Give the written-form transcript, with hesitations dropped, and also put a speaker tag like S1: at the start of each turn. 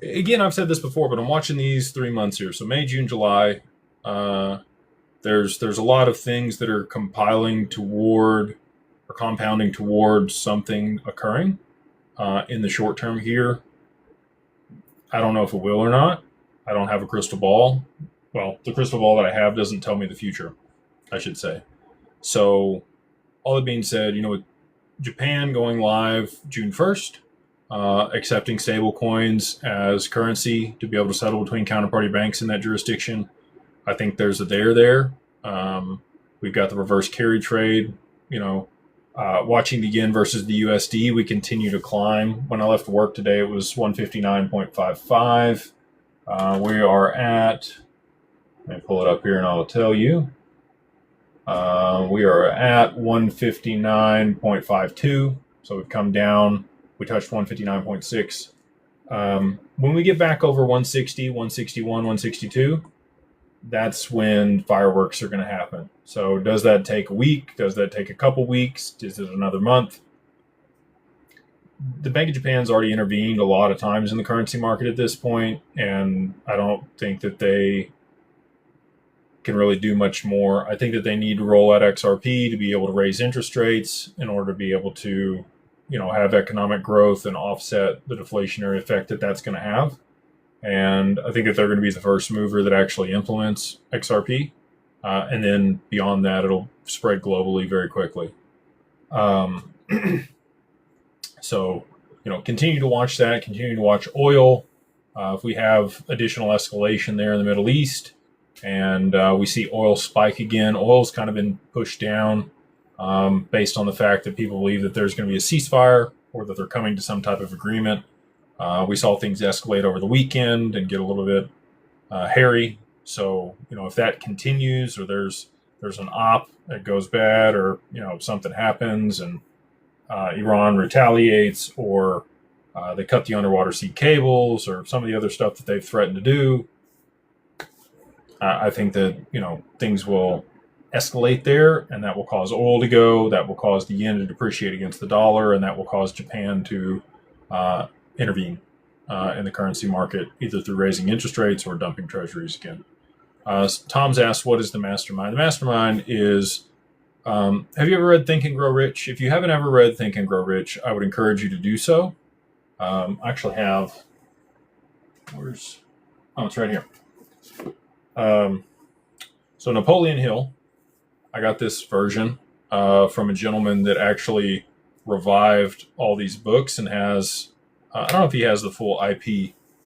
S1: again, I've said this before, but I'm watching these 3 months here. So May, June, July. Uh, there's a lot of things that are compiling toward or compounding towards something occurring in the short term here. I don't know if it will or not. I don't have a crystal ball. Well, the crystal ball that I have doesn't tell me the future, I should say. So, all that being said, with Japan going live June 1st, accepting stable coins as currency to be able to settle between counterparty banks in that jurisdiction, I think there's a there. We've got the reverse carry trade. Watching the yen versus the USD, we continue to climb. When I left work today, it was 159.55. We are at, let me pull it up here and I'll tell you. We are at 159.52. So we've come down. We touched 159.6. When we get back over 160, 161, 162, that's when fireworks are going to happen. So does that take a week? Does that take a couple weeks? Is it another month? The Bank of Japan's already intervened a lot of times in the currency market at this point, and I don't think that they can really do much more. I think that they need to roll out XRP to be able to raise interest rates in order to be able to, have economic growth and offset the deflationary effect that that's going to have. And I think that they're going to be the first mover that actually implements XRP. And then beyond that, it'll spread globally very quickly. So, continue to watch that, continue to watch oil. If we have additional escalation there in the Middle East and we see oil spike again, oil's kind of been pushed down based on the fact that people believe that there's going to be a ceasefire or that they're coming to some type of agreement. We saw things escalate over the weekend and get a little bit hairy. So, if that continues or there's an op that goes bad or, something happens and Iran retaliates or they cut the underwater sea cables or some of the other stuff that they've threatened to do, I think that, things will escalate there and that will cause oil to go, that will cause the yen to depreciate against the dollar, and that will cause Japan to intervene in the currency market, either through raising interest rates or dumping treasuries again. Tom's asked, what is the mastermind? The mastermind is, have you ever read Think and Grow Rich? If you haven't ever read Think and Grow Rich, I would encourage you to do so. I actually have, it's right here. So Napoleon Hill, I got this version from a gentleman that actually revived all these books and has, I don't know if he has the full IP